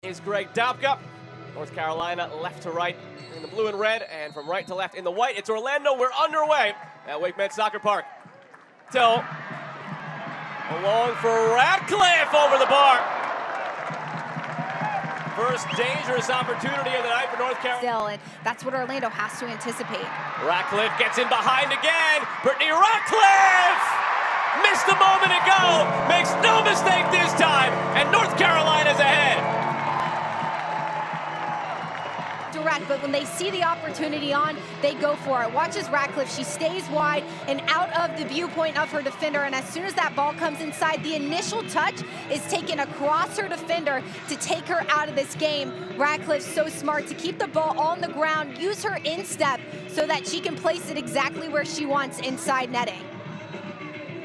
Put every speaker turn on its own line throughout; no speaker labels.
Is Greg Dobka. North Carolina left to right in the blue and red, and from right to left in the white. It's Orlando. We're underway at Wakemed Soccer Park. So, along for Ratcliffe over the bar. First dangerous opportunity of the night for North Carolina.
And that's what Orlando has to anticipate.
Ratcliffe gets in behind again. Brittany Ratcliffe missed a moment ago. Makes no mistake this time, and North Carolina's ahead.
Direct, but when they see the opportunity on, they go for it. Watch as Ratcliffe, she stays wide and out of the viewpoint of her defender, and as soon as that ball comes inside, the initial touch is taken across her defender to take her out of this game. Ratcliffe's so smart to keep the ball on the ground, use her instep so that she can place it exactly where she wants inside netting.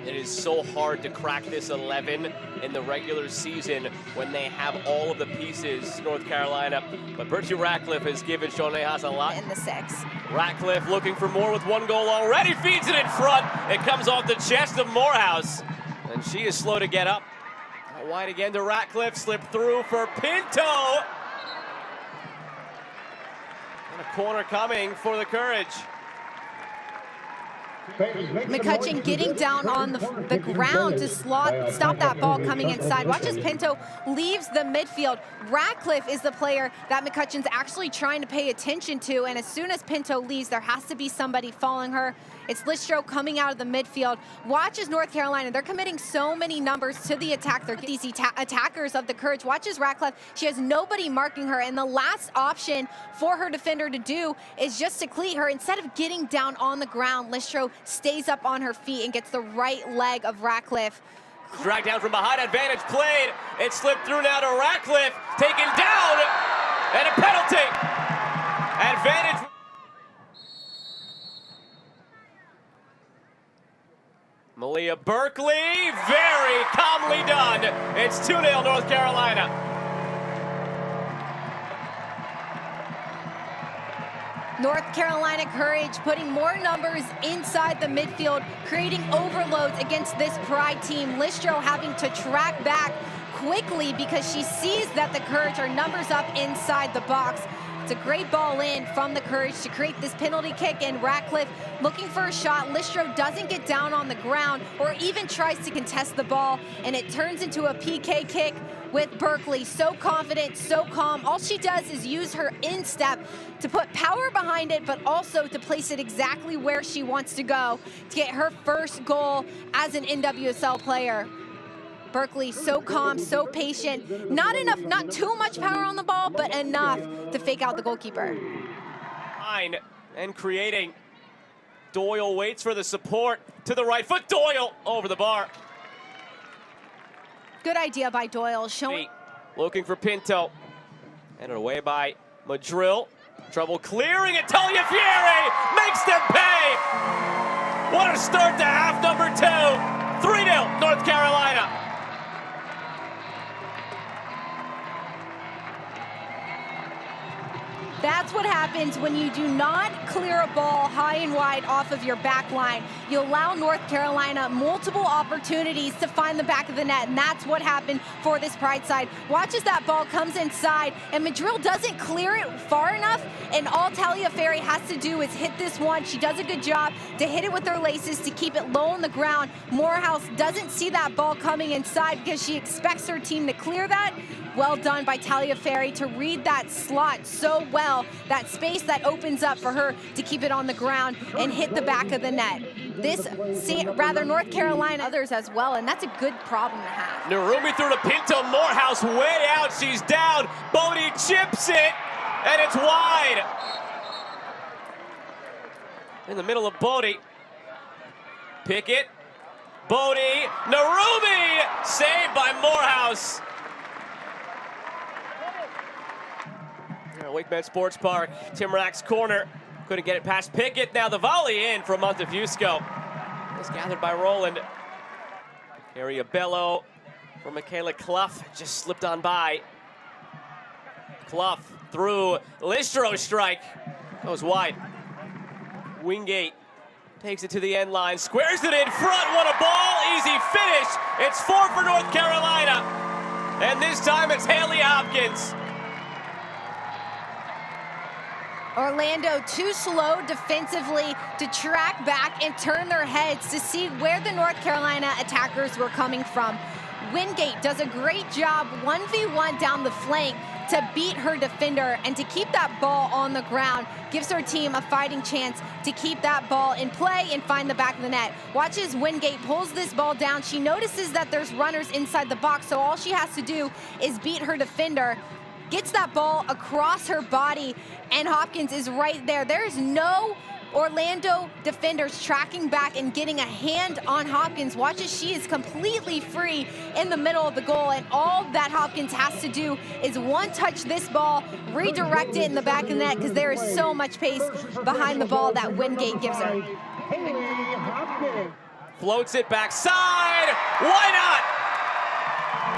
It is so hard to crack this 11 in the regular season when they have all of the pieces, North Carolina. But Brittany Ratcliffe has given Shanae Haas a lot.
In the 6.
Ratcliffe looking for more with one goal already, feeds it in front. It comes off the chest of Morehouse, and she is slow to get up. Out wide again to Ratcliffe, slip through for Pinto. And a corner coming for the Courage.
McCutcheon getting down on the ground to stop that ball coming inside. Watch as Pinto leaves the midfield. Ratcliffe is the player that McCutcheon's actually trying to pay attention to, and as soon as Pinto leaves, there has to be somebody following her. It's Listro coming out of the midfield. Watch as North Carolina, they're committing so many numbers to the attack. They're these attackers of the Courage. Watch as Ratcliffe, she has nobody marking her, and the last option for her defender to do is just to cleat her. Instead of getting down on the ground, Listro stays up on her feet and gets the right leg of Ratcliffe.
Dragged down from behind, advantage played. It slipped through now to Ratcliffe, taken down, and a penalty. Advantage. Malia Berkeley, very calmly done. It's 2-0 North Carolina.
North Carolina Courage putting more numbers inside the midfield, creating overloads against this Pride team. Listro having to track back quickly because she sees that the Courage are numbers up inside the box. It's a great ball in from the Courage to create this penalty kick, and Ratcliffe looking for a shot. Listro doesn't get down on the ground or even tries to contest the ball, and it turns into a PK kick with Berkeley. So confident, so calm. All she does is use her instep to put power behind it, but also to place it exactly where she wants to go to get her first goal as an NWSL player. Berkeley so calm, so patient. Not too much power on the ball, but enough to fake out the goalkeeper.
Fine, and creating. Doyle waits for the support to the right foot. Doyle over the bar.
Good idea by Doyle.
Looking for Pinto. And away by Madrill. Trouble clearing it. Taliafieri makes them pay. What a start to half number 2. 3-0 North Carolina.
That's what happens when you do not clear a ball high and wide off of your back line. You allow North Carolina multiple opportunities to find the back of the net, and that's what happened for this Pride side. Watch as that ball comes inside, and Madrill doesn't clear it far enough, and all Taliafieri has to do is hit this one. She does a good job to hit it with her laces to keep it low on the ground. Morehouse doesn't see that ball coming inside because she expects her team to clear that. Well done by Taliafieri to read that slot so well, that space that opens up for her to keep it on the ground and hit the back of the net. North Carolina, others as well, and that's a good problem to have.
Narumi through to Pinto, Morehouse way out, she's down. Bodie chips it, and it's wide. In the middle of Bodie. Pickett, Bodie, Narumi, saved by Morehouse. Wakemed Sports Park, Timrack's corner. Couldn't get it past Pickett. Now the volley in from Montefusco. It's gathered by Roland. Area Bello for Michaela Clough. Just slipped on by. Clough through. Listro strike. Goes wide. Wingate takes it to the end line. Squares it in front. What a ball. Easy finish. It's 4 for North Carolina. And this time it's Haley Hopkins.
Orlando too slow defensively to track back and turn their heads to see where the North Carolina attackers were coming from. Wingate does a great job 1v1 down the flank to beat her defender and to keep that ball on the ground. Gives her team a fighting chance to keep that ball in play and find the back of the net. Watch as Wingate pulls this ball down. She notices that there's runners inside the box, so all she has to do is beat her defender. Gets that ball across her body, and Hopkins is right there. There's no Orlando defenders tracking back and getting a hand on Hopkins. Watch as she is completely free in the middle of the goal, and all that Hopkins has to do is one-touch this ball, redirect it in the back of the net, because there is so much pace behind the ball that Wingate gives her.
Floats it backside. Why not?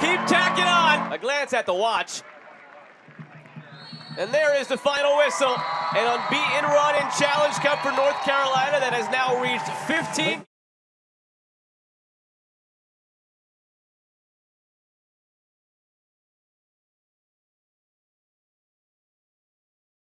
Keep tacking on. A glance at the watch. And there is the final whistle. An unbeaten run in Challenge Cup for North Carolina that has now reached 15.